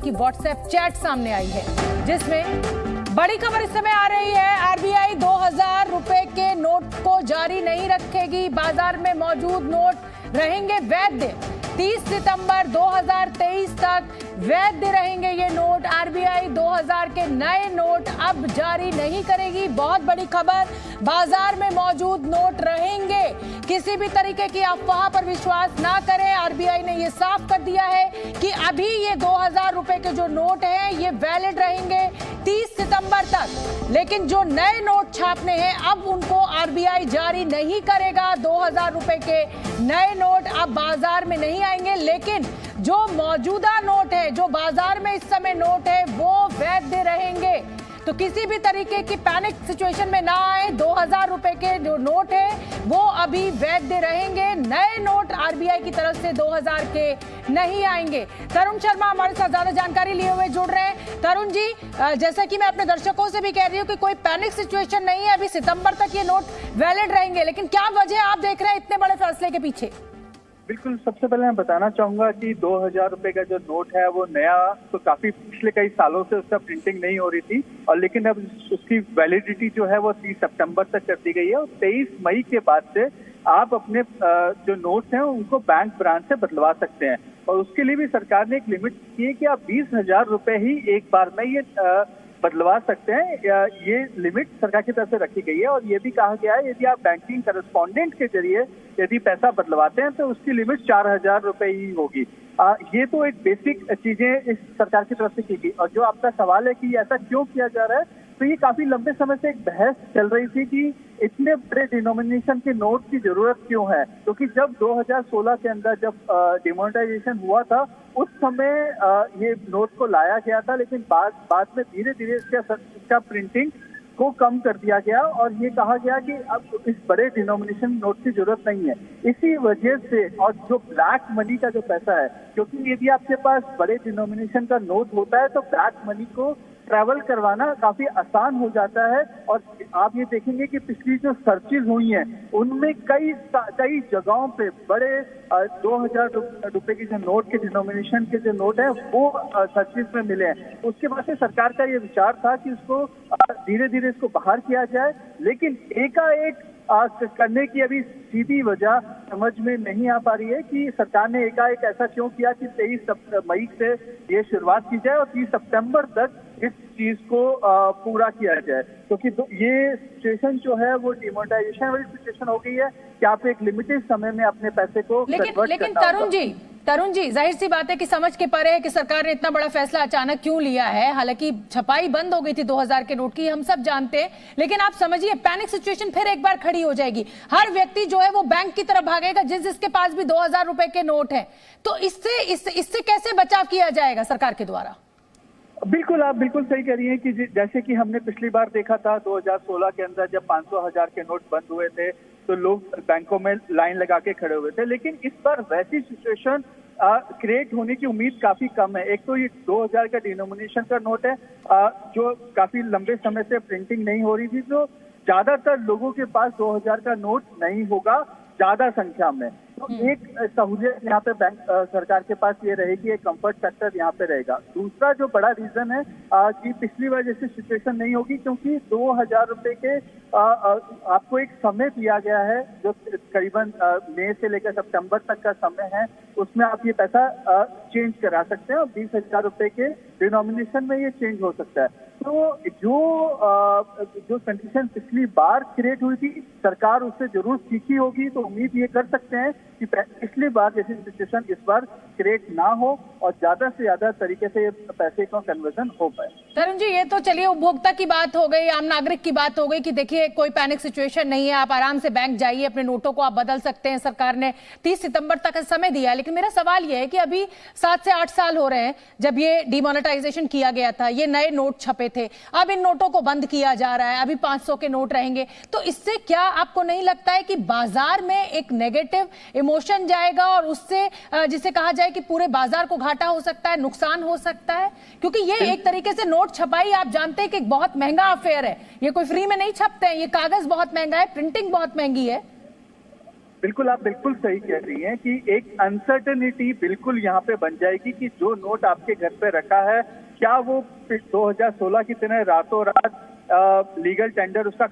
की WhatsApp chat सामने आई है, जिसमें बड़ी खबर इस समय आ रही है। आरबीआई 2000 रुपए के नोट को जारी नहीं रखेगी, बाजार में मौजूद नोट रहेंगे वैध। 30 सितंबर 2023 तक वैध रहेंगे ये नोट। आरबीआई 2000 के नए नोट अब जारी नहीं करेगी। बहुत बड़ी खबर, बाजार में मौजूद नोट रहेंगे। किसी भी तरीके की अफवाह पर विश्वास ना करें। आरबीआई ने ये साफ कर दिया है कि अभी ये 2000 रुपए के जो नोट हैं ये वैलिड रहेंगे 30 सितंबर तक, लेकिन जो नए नोट छापने हैं अब उनको आरबीआई जारी नहीं करेगा। 2000 रुपए के नए नोट अब बाजार में नहीं आएंगे, लेकिन जो मौजूदा नोट है, जो बाजार में इस समय नोट है, वो वैध रहेंगे। तो किसी भी तरीके की पैनिक सिचुएशन में ना आए। 2000 रुपए के जो नोट है वो अभी वैध रहेंगे। नए नोट आरबीआई की तरफ से 2000 के नहीं आएंगे। तरुण शर्मा हमारे साथ ज्यादा जानकारी लिए हुए जुड़ रहे हैं। तरुण जी, जैसा कि मैं अपने दर्शकों से भी कह रही हूँ कि कोई पैनिक सिचुएशन नहीं है, अभी सितंबर तक ये नोट वैलिड रहेंगे, लेकिन क्या वजह आप देख रहे हैं इतने बड़े फैसले के पीछे? बिल्कुल, सबसे पहले मैं बताना चाहूंगा कि 2000 रुपए का जो नोट है वो नया तो काफी पिछले कई सालों से उसका प्रिंटिंग नहीं हो रही थी, और लेकिन अब उसकी वैलिडिटी जो है वो 30 सितंबर तक कर दी गई है। और 23 मई के बाद से आप अपने जो नोट्स हैं उनको बैंक ब्रांच से बदलवा सकते हैं, और उसके लिए भी सरकार ने एक लिमिट की है कि आप 20,000 रुपए ही एक बार में ये बदलवा सकते हैं। ये लिमिट सरकार की तरफ से रखी गई है। और ये भी कहा गया है यदि आप बैंकिंग करस्पॉन्डेंट के जरिए यदि पैसा बदलवाते हैं तो उसकी लिमिट 4,000 रुपए ही होगी। ये तो एक बेसिक चीजें इस सरकार की तरफ से की गई। और जो आपका सवाल है कि ऐसा क्यों किया जा रहा है, तो ये काफी लंबे समय से एक बहस चल रही थी कि इतने बड़े डिनोमिनेशन के नोट की जरूरत क्यों है, क्योंकि जब 2016 के अंदर जब डिमोनेटाइजेशन हुआ था उस समय ये नोट को लाया गया था, लेकिन बाद में धीरे धीरे इसका प्रिंटिंग को कम कर दिया गया और ये कहा गया कि अब इस बड़े डिनोमिनेशन नोट की जरूरत नहीं है। इसी वजह से, और जो ब्लैक मनी का जो पैसा है, क्योंकि यदि आपके पास बड़े डिनोमिनेशन का नोट होता है तो ब्लैक मनी को ट्रैवल करवाना काफी आसान हो जाता है। और आप ये देखेंगे कि पिछली जो सर्चेज हुई हैं उनमें कई जगहों पे बड़े 2000 रुपए की जो नोट के डिनोमिनेशन के जो नोट है वो सर्चेज में मिले हैं। उसके बाद से सरकार का ये विचार था कि उसको धीरे धीरे इसको बाहर किया जाए, लेकिन एकाएक करने की अभी सीधी वजह समझ में नहीं आ पा रही है कि सरकार ने एकाएक ऐसा क्यों किया कि 23 मई से ये शुरुआत की जाए और 30 सितंबर तक इस चीज को पूरा किया जाए, क्योंकि ये सिचुएशन जो है वो डिमोनेटाइजेशन वाली सिचुएशन हो गई है कि आप एक लिमिटेड समय में अपने पैसे को लेकिन तरुण जी जाहिर सी बात है कि समझ के परे है कि सरकार ने इतना बड़ा फैसला अचानक क्यों लिया है। हालांकि छपाई बंद हो गई थी 2000 के नोट की, हम सब जानते हैं, लेकिन आप समझिए पैनिक सिचुएशन फिर एक बार खड़ी हो जाएगी। हर व्यक्ति जो है वो बैंक की तरफ भागेगा जिसके पास भी 2000 रुपए के नोट है। तो इससे कैसे बचाव किया जाएगा सरकार के द्वारा? बिल्कुल, आप बिल्कुल सही कह रही हैं कि जैसे कि हमने पिछली बार देखा था 2016 के अंदर जब 500,000 के नोट बंद हुए थे तो लोग बैंकों में लाइन लगा के खड़े हुए थे, लेकिन इस बार वैसी सिचुएशन क्रिएट होने की उम्मीद काफी कम है। एक तो ये 2000 का डिनोमिनेशन का नोट है जो काफी लंबे समय से प्रिंटिंग नहीं हो रही थी, तो ज्यादातर लोगों के पास 2000 का नोट नहीं होगा ज्यादा संख्या में। तो एक सहूलियत यहाँ पे बैंक सरकार के पास ये रहेगी, एक कंफर्ट फैक्टर यहाँ पे रहेगा। दूसरा जो बड़ा रीजन है कि पिछली बार जैसी सिचुएशन नहीं होगी, क्योंकि 2000 रुपए के आपको एक समय दिया गया है जो करीबन मई से लेकर सितंबर तक का समय है, उसमें आप ये पैसा चेंज करा सकते हैं और 20,000 रुपए के डिनोमिनेशन में ये चेंज हो सकता है। तो जो कंडीशन पिछली बार क्रिएट हुई थी सरकार उससे जरूर सीखी होगी, तो उम्मीद ये कर सकते हैं कि पिछली बार जैसी सिचुएशन इस बार क्रिएट ना हो और ज्यादा से ज्यादा तरीके से पैसे का कन्वर्जन हो पाए। तरुण जी, ये तो चलिए उपभोक्ता की बात हो गई, आम नागरिक की बात हो गई कि देखिए कोई पैनिक सिचुएशन नहीं है, आप आराम से बैंक जाइए, अपने नोटों को आप बदल सकते हैं। सरकार ने 30 सितंबर तक समय दिया है, लेकिन मेरा सवाल ये है कि अभी 7 से 8 साल हो रहे हैं जब ये डिमोनेटाइजेशन किया गया था, ये नए नोट छपे थे, अब इन नोटों को बंद किया जा रहा है, अभी 500 के नोट रहेंगे। तो इससे क्या आपको नहीं लगता है कि बाजार में एक नेगेटिव इमोशन जाएगा और उससे जिसे कहा जाए कि पूरे बाजार को घाटा हो सकता है, नुकसान हो सकता है? क्योंकि ये एक तरीके से नोट छपाई आप जानते हैं कि बहुत महंगा अफेयर है, ये कोई फ्री में नहीं छपते हैं, ये कागज बहुत महंगा है, प्रिंटिंग बहुत महंगी है। बिल्कुल, आप बिल्कुल सही कह रही हैं कि एक अनसर्टेनिटी बिल्कुल यहाँ पे बन जाएगी कि जो नोट आपके घर पे रखा है, क्या वो 2016 की तरह रातों रात लीगल टेंडर उसका